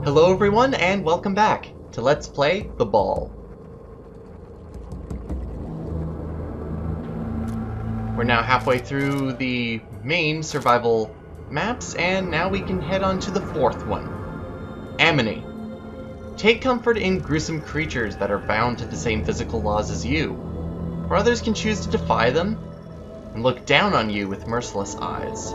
Hello everyone, and welcome back to Let's Play The Ball. We're now halfway through the main survival maps, and now we can head on to the fourth one, Amini. Take comfort in gruesome creatures that are bound to the same physical laws as you, or others can choose to defy them and look down on you with merciless eyes.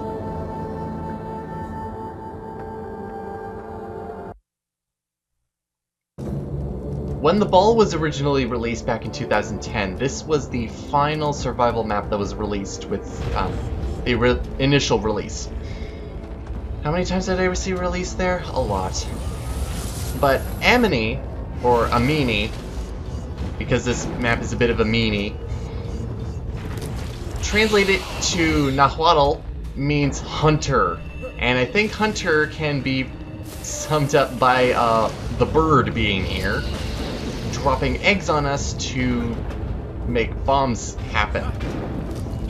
When The Ball was originally released back in 2010, this was the final survival map that was released with the initial release. How many times did I see release there? A lot. But Amini, or Amini, because this map is a bit of a meanie, translated to Nahuatl means hunter. And I think hunter can be summed up by the bird being here, dropping eggs on us to make bombs happen.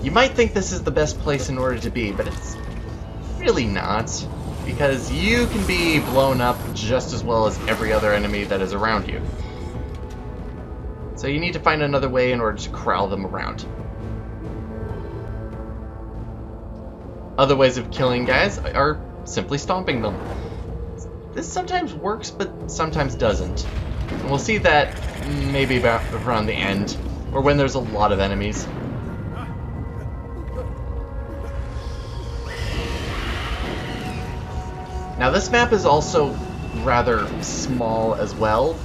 You might think this is the best place in order to be, but it's really not, because you can be blown up just as well as every other enemy that is around you. So you need to find another way in order to corral them around. Other ways of killing guys are simply stomping them. This sometimes works, but sometimes doesn't. And we'll see that maybe about around the end, or when there's a lot of enemies. Now this map is also rather small as well,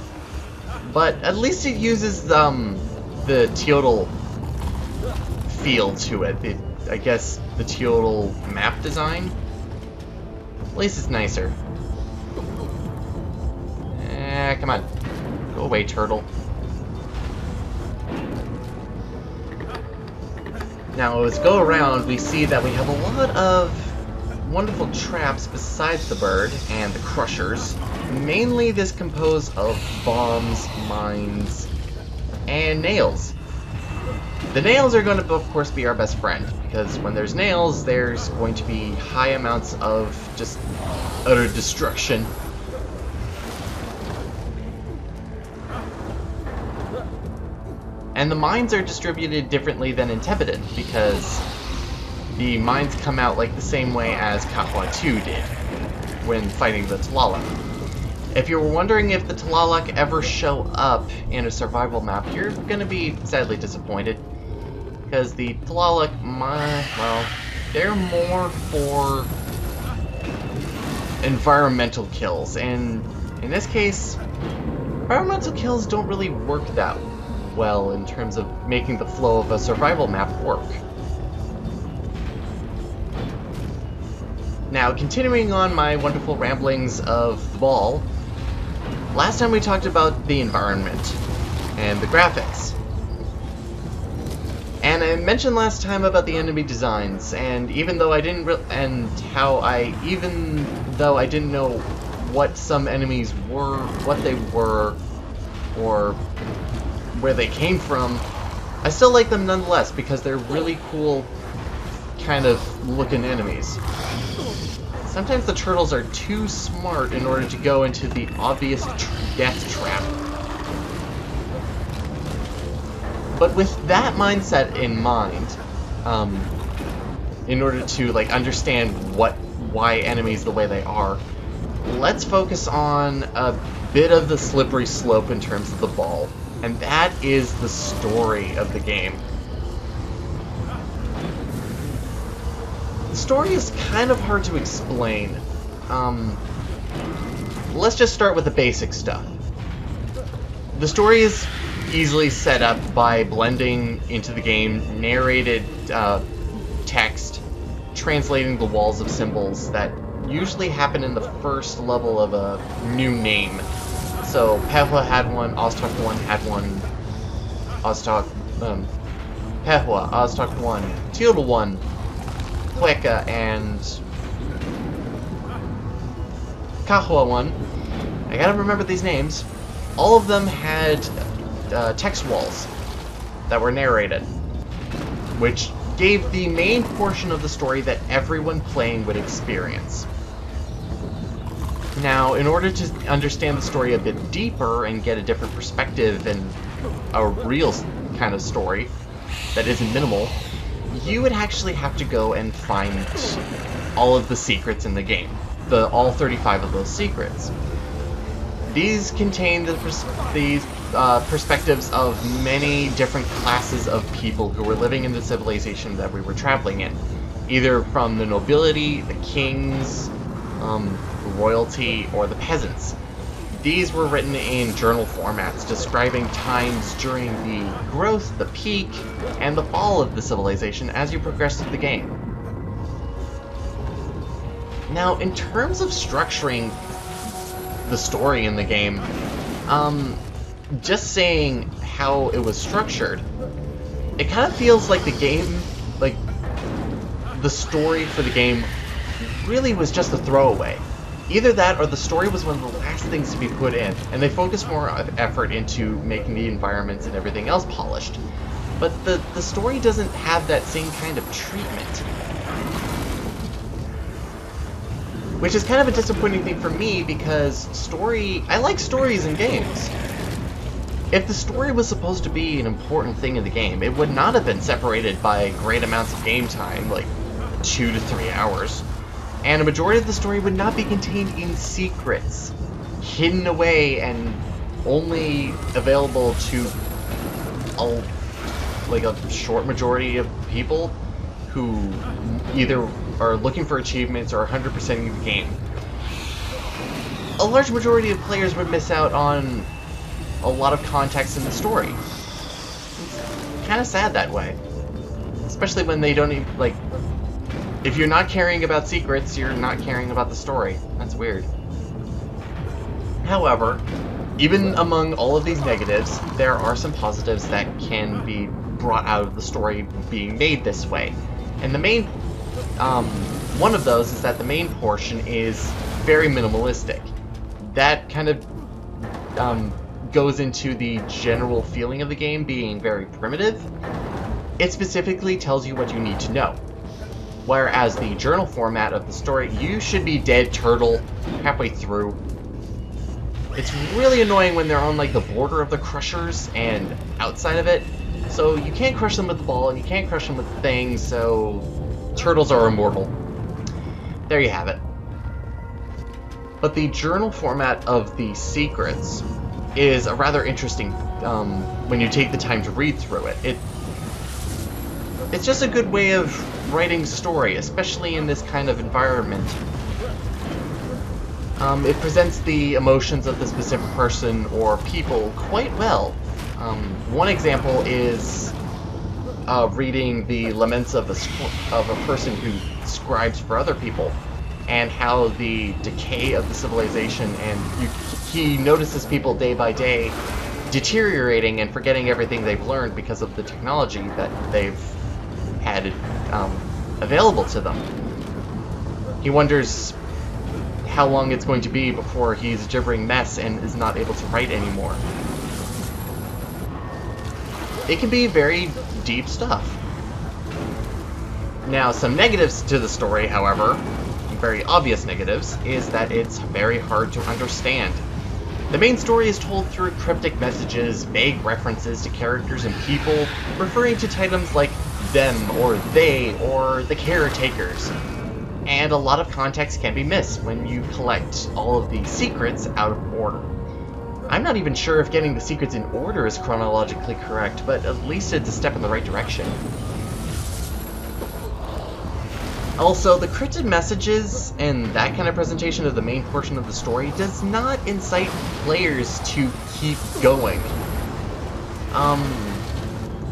but at least it uses the Teotl feel to it. I guess the Teotl map design. At least it's nicer. Come on. Go away, turtle. Now, as we go around, we see that we have a lot of wonderful traps besides the bird and the crushers. Mainly this composed of bombs, mines, and nails. The nails are going to, of course, be our best friend, because when there's nails, there's going to be high amounts of just utter destruction. And the mines are distributed differently than in Tepidin, because the mines come out like the same way as Kahwa 2 did when fighting the Talalak. If you were wondering if the Talalak ever show up in a survival map, you're going to be sadly disappointed, because the Talalak, well, they're more for environmental kills, and in this case, environmental kills don't really work that well in terms of making the flow of a survival map work. Now, continuing on my wonderful ramblings of The Ball, last time we talked about the environment and the graphics. And I mentioned last time about the enemy designs, and even though I didn't know what some enemies were, what they were, or where they came from, I still like them nonetheless, because they're really cool kind of looking enemies. Sometimes the turtles are too smart in order to go into the obvious death trap. But with that mindset in mind, in order to understand why enemies the way they are, let's focus on a bit of the slippery slope in terms of The Ball. And that is the story of the game. The story is kind of hard to explain. Let's just start with the basic stuff. The story is easily set up by blending into the game narrated text, translating the walls of symbols that usually happen in the first level of a new name. So, Pehwa had one, Oztok 1 had one, Pehwa, Oztok 1, Teotl 1, Hueca, and Kahwa 1. I gotta remember these names. All of them had text walls that were narrated, which gave the main portion of the story that everyone playing would experience. Now, in order to understand the story a bit deeper and get a different perspective and a real kind of story that isn't minimal, you would actually have to go and find all of the secrets in the game. All 35 of those secrets. These contain these perspectives of many different classes of people who were living in the civilization that we were traveling in. Either from the nobility, the kings, royalty, or the peasants. These were written in journal formats describing times during the growth, the peak, and the fall of the civilization as you progress through the game. Now, in terms of structuring the story in the game, just saying how it was structured, it kind of feels like the game, like the story for the game really was just a throwaway. Either that or the story was one of the last things to be put in, and they focused more effort into making the environments and everything else polished. But the story doesn't have that same kind of treatment. Which is kind of a disappointing thing for me, because I like stories in games. If the story was supposed to be an important thing in the game, it would not have been separated by great amounts of game time, like 2 to 3 hours. And a majority of the story would not be contained in secrets, hidden away and only available to a short majority of people who either are looking for achievements or 100%ing the game. A large majority of players would miss out on a lot of context in the story. It's kind of sad that way. Especially when they don't even, if you're not caring about secrets, you're not caring about the story. That's weird. However, even among all of these negatives, there are some positives that can be brought out of the story being made this way. And the main, one of those is that the main portion is very minimalistic. That kind of goes into the general feeling of the game being very primitive. It specifically tells you what you need to know. Whereas the journal format of the story, you should be dead turtle halfway through. It's really annoying when they're on the border of the crushers and outside of it. So you can't crush them with the ball and you can't crush them with the thing, so turtles are immortal. There you have it. But the journal format of the secrets is a rather interesting when you take the time to read through it. It's just a good way of writing story, especially in this kind of environment. It presents the emotions of the specific person or people quite well. One example is reading the laments of a person who scribes for other people, and how the decay of the civilization, and he notices people day by day deteriorating and forgetting everything they've learned because of the technology that they've had available to them. He wonders how long it's going to be before he's a gibbering mess and is not able to write anymore. It can be very deep stuff. Now, some negatives to the story, however, very obvious negatives, is that it's very hard to understand. The main story is told through cryptic messages, vague references to characters and people, referring to titles like them, or they, or the caretakers. And a lot of context can be missed when you collect all of the secrets out of order. I'm not even sure if getting the secrets in order is chronologically correct, but at least it's a step in the right direction. Also, the cryptic messages and that kind of presentation of the main portion of the story does not incite players to keep going.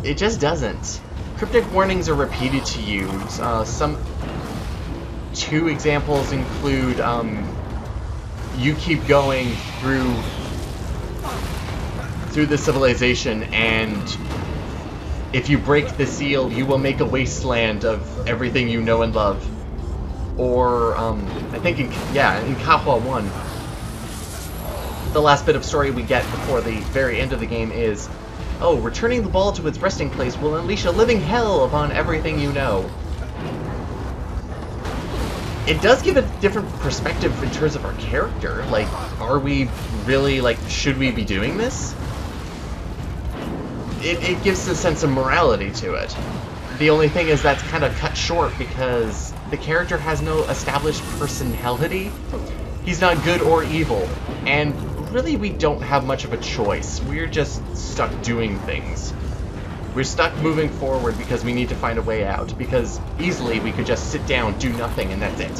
It just doesn't. Cryptic warnings are repeated to you. Two examples include, you keep going through the civilization, and if you break the seal, you will make a wasteland of everything you know and love. Or, I think in Kahwa 1, the last bit of story we get before the very end of the game is, oh, returning the ball to its resting place will unleash a living hell upon everything you know. it does give a different perspective in terms of our character. Like, are we really, like, should we be doing this? It gives a sense of morality to it. The only thing is that's kind of cut short because the character has no established personality. He's not good or evil, and really we don't have much of a choice. We're just stuck doing things. We're stuck moving forward because we need to find a way out, because easily we could just sit down, do nothing, and that's it.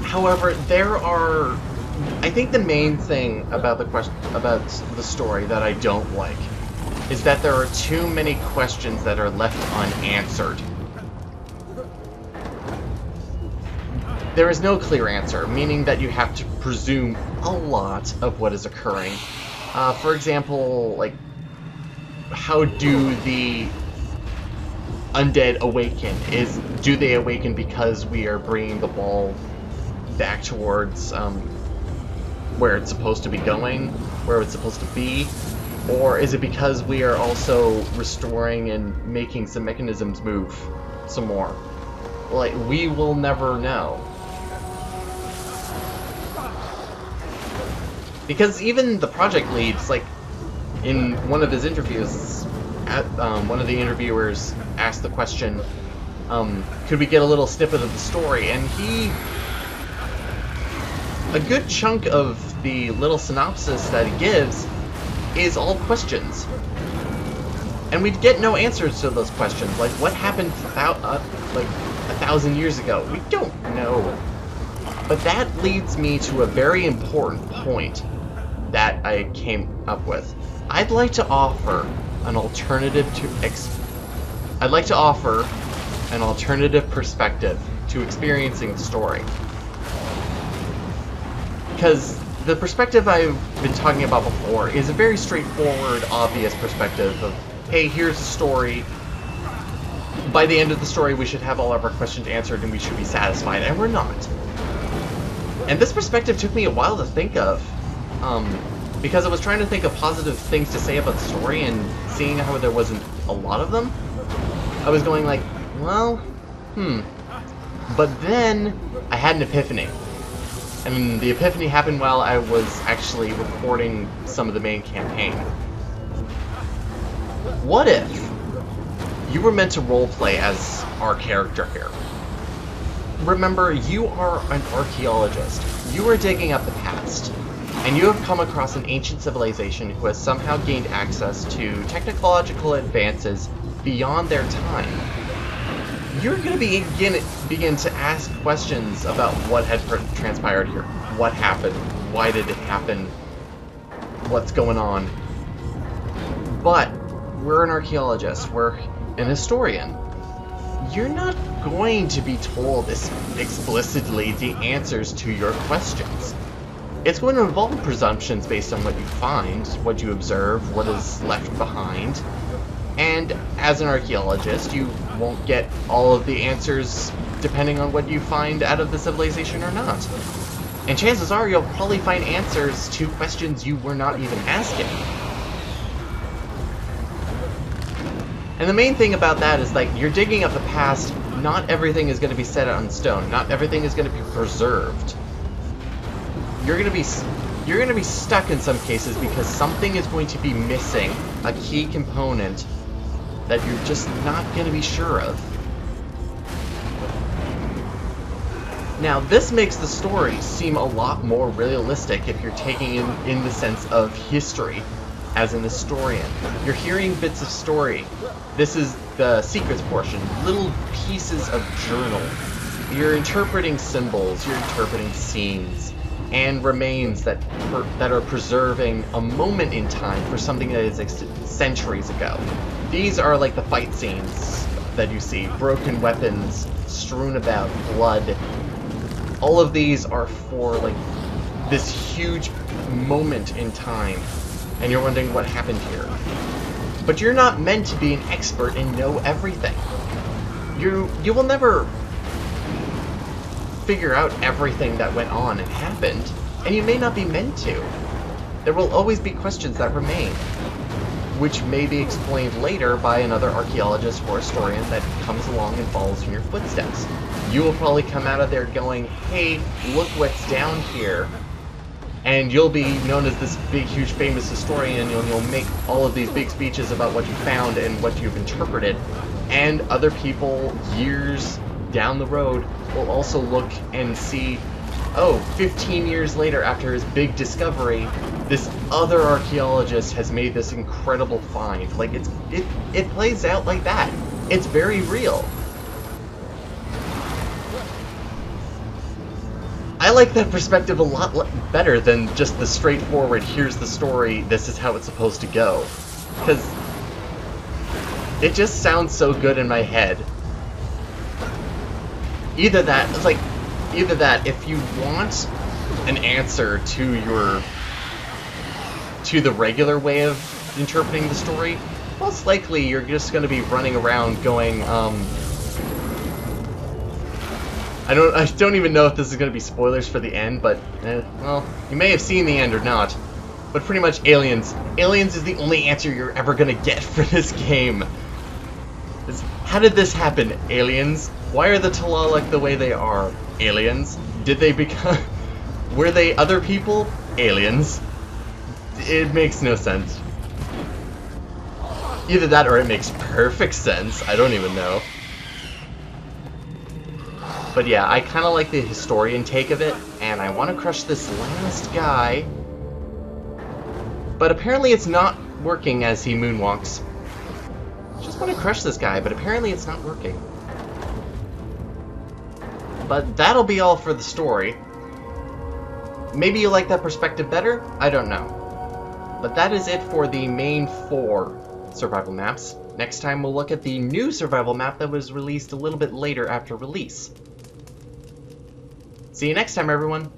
However, I think the main thing about the story that I don't like is that there are too many questions that are left unanswered. There is no clear answer, meaning that you have to presume a lot of what is occurring. For example, like, how do the undead awaken? Do they awaken because we are bringing the ball back towards where it's supposed to be going, where it's supposed to be? Or is it because we are also restoring and making some mechanisms move some more? Like, we will never know. Because even the project leads, like, in one of his interviews, one of the interviewers asked the question, could we get a little snippet of the story? And a good chunk of the little synopsis that he gives is all questions. And we'd get no answers to those questions. Like, what happened like 1,000 years ago? We don't know. But that leads me to a very important point that I came up with. I'd like to offer an alternative perspective to experiencing the story. Because the perspective I've been talking about before is a very straightforward, obvious perspective of, hey, here's the story. By the end of the story, we should have all of our questions answered and we should be satisfied, and we're not. And this perspective took me a while to think of, because I was trying to think of positive things to say about the story, and seeing how there wasn't a lot of them, I was going like, well, But then I had an epiphany. And the epiphany happened while I was actually recording some of the main campaign. What if you were meant to roleplay as our character here? Remember, you are an archaeologist. You are digging up the past, and you have come across an ancient civilization who has somehow gained access to technological advances beyond their time. You're going to begin to ask questions about what had transpired here. What happened? Why did it happen? What's going on? But we're an archaeologist. We're an historian. You're not going to be told explicitly the answers to your questions. It's going to involve presumptions based on what you find, what you observe, what is left behind. And as an archaeologist, you won't get all of the answers depending on what you find out of the civilization or not. And chances are you'll probably find answers to questions you were not even asking. And the main thing about that is, like, you're digging up the past. Not everything is going to be set on stone. Not everything is going to be preserved. You're going to be stuck in some cases because something is going to be missing, a key component that you're just not going to be sure of. Now, this makes the story seem a lot more realistic if you're taking in the sense of history as an historian. You're hearing bits of story. This is the secrets portion, little pieces of journal. You're interpreting symbols, you're interpreting scenes, and remains that are preserving a moment in time for something that existed centuries ago. These are like the fight scenes that you see, broken weapons strewn about, blood. All of these are for, like, this huge moment in time, and you're wondering what happened here. But you're not meant to be an expert and know everything. You will never figure out everything that went on and happened, and you may not be meant to. There will always be questions that remain. which may be explained later by another archaeologist or historian that comes along and follows in your footsteps. You will probably come out of there going, hey, look what's down here. And you'll be known as this big, huge, famous historian, and you'll make all of these big speeches about what you found and what you've interpreted. And other people, years down the road, will also look and see, oh, 15 years later after his big discovery, this other archaeologist has made this incredible find. Like, it plays out like that. It's very real. I like that perspective a lot better than just the straightforward, here's the story, this is how it's supposed to go. Because it just sounds so good in my head. Either that, it's like, either that, if you want an answer to the regular way of interpreting the story, most likely you're just going to be running around going, I don't even know if this is going to be spoilers for the end, but, well, you may have seen the end or not. But pretty much aliens. Aliens is the only answer you're ever going to get for this game. How did this happen? Aliens? Why are the Talalak the way they are? Aliens? Did they become... Were they other people? Aliens? It makes no sense. Either that or it makes perfect sense. I don't even know. But yeah, I kind of like the historian take of it, and I want to crush this last guy. But apparently it's not working as he moonwalks. Just want to crush this guy, but apparently it's not working. But that'll be all for the story. Maybe you like that perspective better? I don't know. But that is it for the main 4 survival maps. Next time we'll look at the new survival map that was released a little bit later after release. See you next time, everyone!